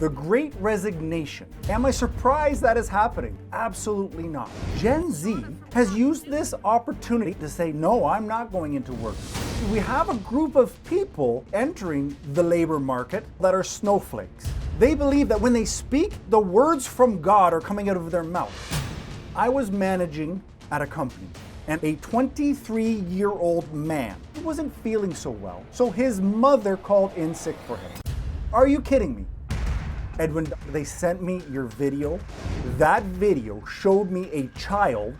The Great Resignation. Am I surprised that is happening? Absolutely not. Gen Z has used this opportunity to say, no, I'm not going into work. We have a group of people entering the labor market that are snowflakes. They believe that when they speak, the words from God are coming out of their mouth. I was managing at a company, and a 23-year-old man wasn't feeling so well, so his mother called in sick for him. Are you kidding me? Edwin, they sent me your video. That video showed me a child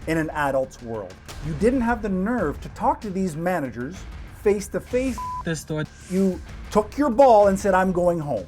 in an adult's world. You didn't have the nerve to talk to these managers face to face. You took your ball and said, I'm going home.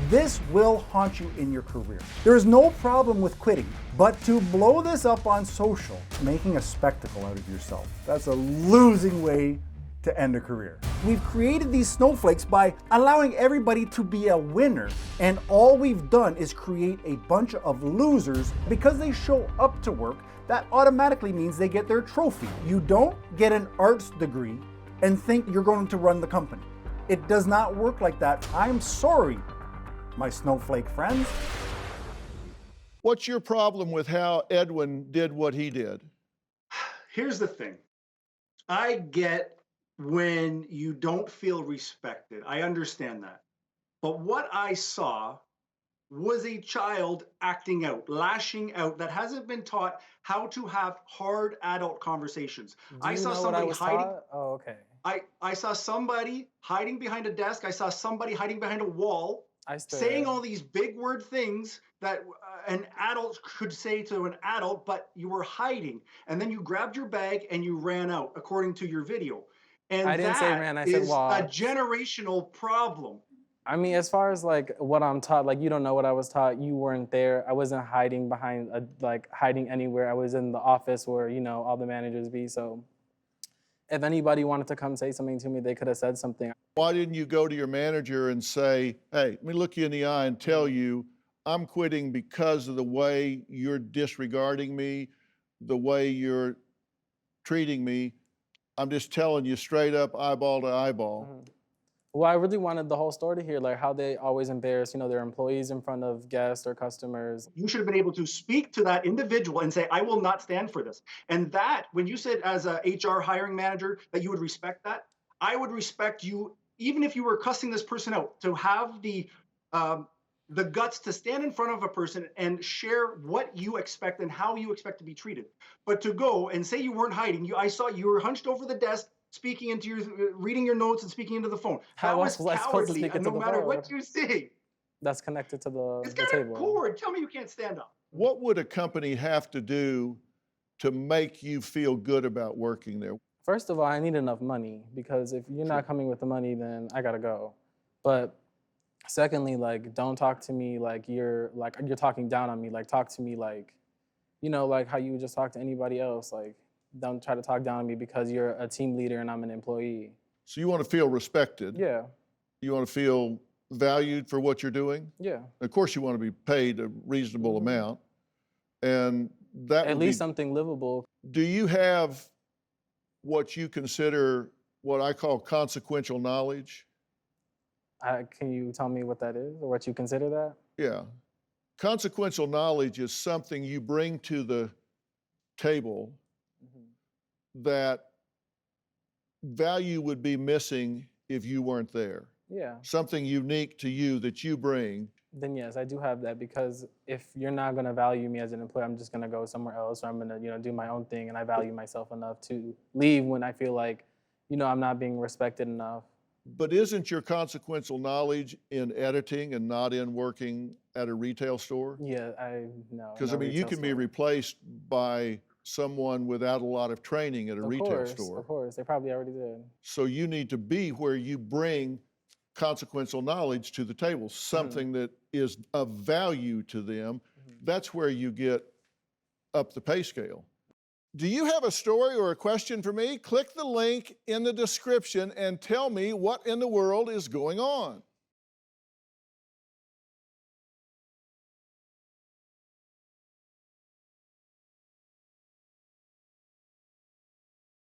This will haunt you in your career. There is no problem with quitting, but to blow this up on social, making a spectacle out of yourself, that's a losing way to end a career. We've created these snowflakes by allowing everybody to be a winner, and all we've done is create a bunch of losers. Because they show up to work, that automatically means they get their trophy. You don't get an arts degree and think you're going to run the company. It does not work like that. I'm sorry, my snowflake friends. What's your problem with how Edwin did what he did? Here's the thing. I get when you don't feel respected. I understand that. But what I saw was a child acting out, lashing out, that hasn't been taught how to have hard adult conversations. I saw somebody hiding. Oh, okay. I saw somebody hiding behind a desk. I saw somebody hiding behind a wall, saying all these big word things that an adult could say to an adult, but you were hiding. And then you grabbed your bag and you ran out, according to your video. And I didn't say ran, I said walk. A generational problem. I mean, as far as like what I'm taught, like you don't know what I was taught. You weren't there. I wasn't hiding behind, hiding anywhere. I was in the office where, you know, all the managers be. So if anybody wanted to come say something to me, they could have said something. Why didn't you go to your manager and say, hey, let me look you in the eye and tell you I'm quitting because of the way you're disregarding me, the way you're treating me. I'm just telling you straight up, eyeball to eyeball. Mm-hmm. Well, I really wanted the whole story to hear, like how they always embarrass, you know, their employees in front of guests or customers. You should have been able to speak to that individual and say, I will not stand for this. And that, when you said as a HR hiring manager that you would respect that, I would respect you, even if you were cussing this person out, to have the guts to stand in front of a person and share what you expect and how you expect to be treated. But to go and say you weren't hiding, I saw you were hunched over the desk, speaking into your, reading your notes and speaking into the phone. That was cowardly, no matter what you say. That's connected to the It's got a cord. Tell me you can't stand up. What would a company have to do to make you feel good about working there? First of all, I need enough money, because if you're not coming with the money, then I gotta go. But secondly, like, don't talk to me like you're talking down on me. Like, talk to me like, you know, like how you would just talk to anybody else. Like, don't try to talk down on me because you're a team leader and I'm an employee. So you want to feel respected? Yeah. You want to feel valued for what you're doing? Yeah. Of course you want to be paid a reasonable amount. And that at least something livable. Do you have what you consider what I call consequential knowledge? Can you tell me what that is, or what you consider that? Yeah. Consequential knowledge is something you bring to the table that value would be missing if you weren't there. Yeah. Something unique to you that you bring. Then yes, I do have that, because if you're not going to value me as an employee, I'm just going to go somewhere else, or I'm going to, you know, do my own thing, and I value myself enough to leave when I feel like, you know, I'm not being respected enough. But isn't your consequential knowledge in editing and not in working at a retail store? Yeah, I know. Because, I mean, you can be replaced by someone without a lot of training at a retail store. Of course, they probably already did. So you need to be where you bring consequential knowledge to the table, something that is of value to them. That's where you get up the pay scale. Do you have a story or a question for me? Click the link in the description and tell me what in the world is going on.